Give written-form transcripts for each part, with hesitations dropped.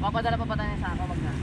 Papadala pa tayo sa ako, wag na.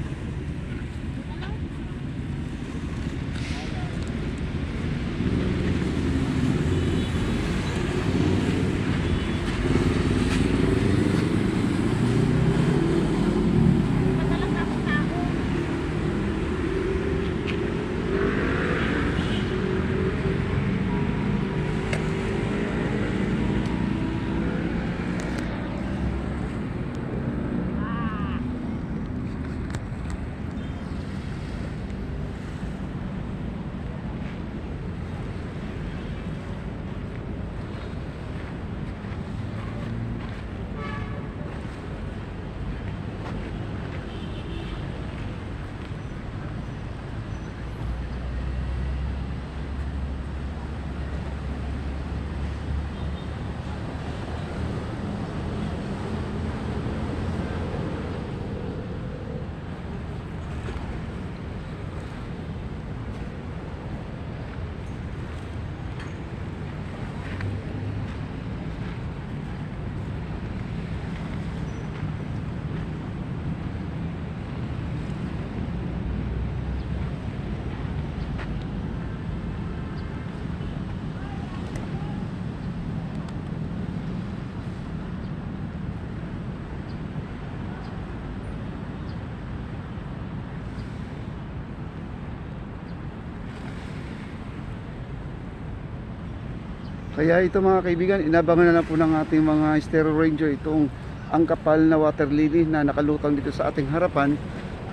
Kaya ito mga kaibigan, inabangan na lang po ng ating mga Estero Ranger itong ang kapal na water lily na nakalutang dito sa ating harapan.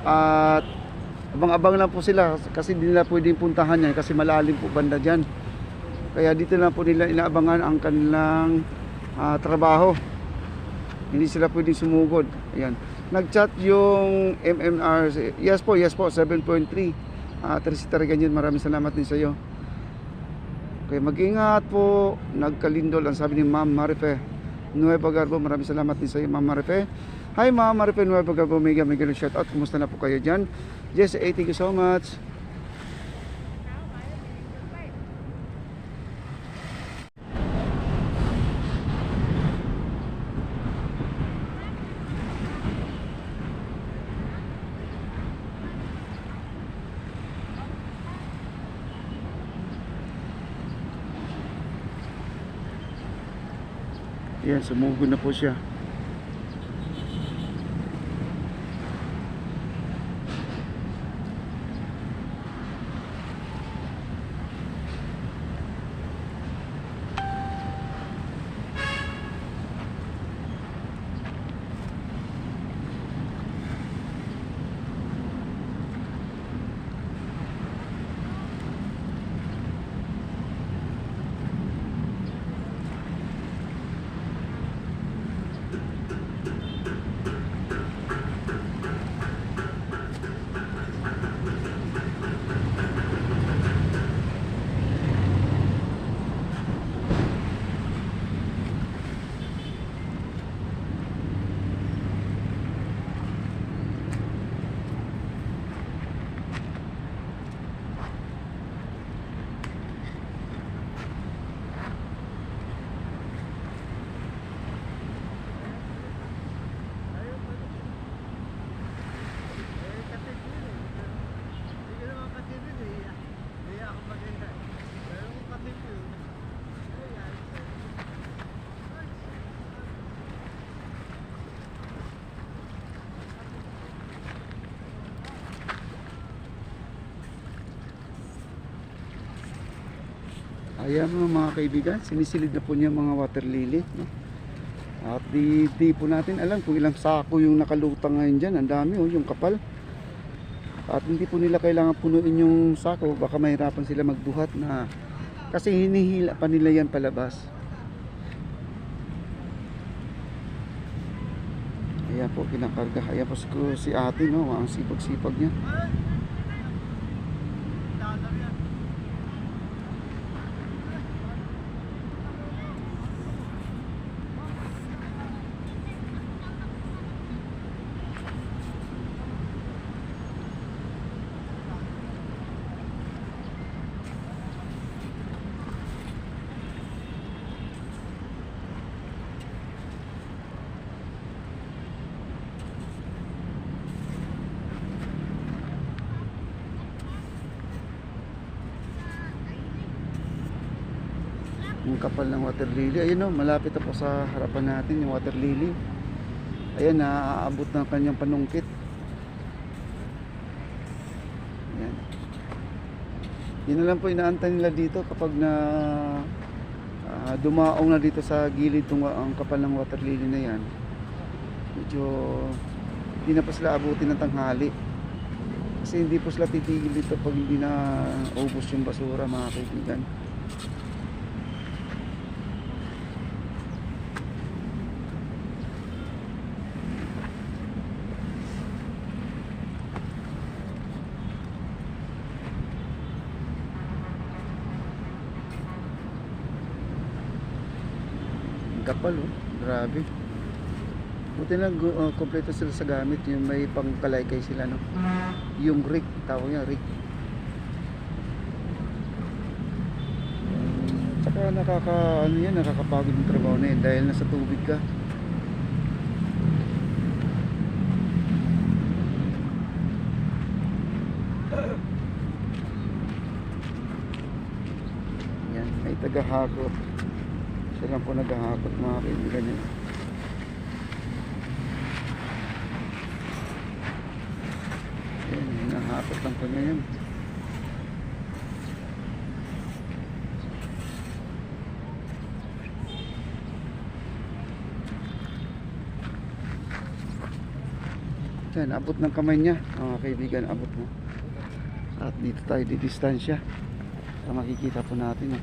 At abang-abang lang po sila kasi hindi nila pwedeng puntahan yan kasi malalim po banda dyan. Kaya dito lang po nila inaabangan ang kanilang trabaho. Hindi sila pwedeng sumugod. Ayan. Nag-chat yung MMR. Yes po, 7.3. Trisita Reganyan, maraming salamat din sa iyo. Okay, mag-ingat po. Nagkalindol ang sabi ni Ma'am Marife Nueva Garbo. Maraming salamat din sa iyo, Ma'am Marife. Hi Ma'am Marife Nueva Garbo. Mega shout out. Kumusta na po kayo dyan? Yes, thank you so much. Yan, sumugod na po siya. Ayan mga kaibigan, sinisilid na po niya mga water lily, no? At di po natin alam kung ilang sako yung nakalutang ngayon dyan. Ang dami oh, yung kapal. At hindi po nila kailangan punuin yung sako. Baka mahirapan sila magbuhat na kasi hinihila pa nila yan palabas. Ayan po kinakarga. Ayan po si ate, no? Ang sipag-sipag niya. ang kapal ng water lily. Ayun o, malapit na po sa harapan natin yung water lily. Ayan, naaabot ng kanyang panungkit. Ayan. Yun na lang po inaantay nila dito kapag na dumaong na dito sa gilid ang kapal ng water lily na yan. Medyo hindi na po sila abutin ng tanghali. Kasi hindi po sila titigil dito pag hindi na ubos yung basura, mga kaibigan. Kapal oh, grabe. Buti na kompleto sila sa gamit, yung may pangkalaykay sila no. Yung rig, tawag niya rig. Tsaka nakakapagod yung trabaho na yun dahil nasa tubig ka. Yan, may tagahakot. Siya lang po naghahakot, mga kaibigan yun. Ayan, hinahakot lang po niya yun. Ayan, abot ng kamay niya, mga kaibigan, abot na. At dito tayo di distansya para makikita po natin.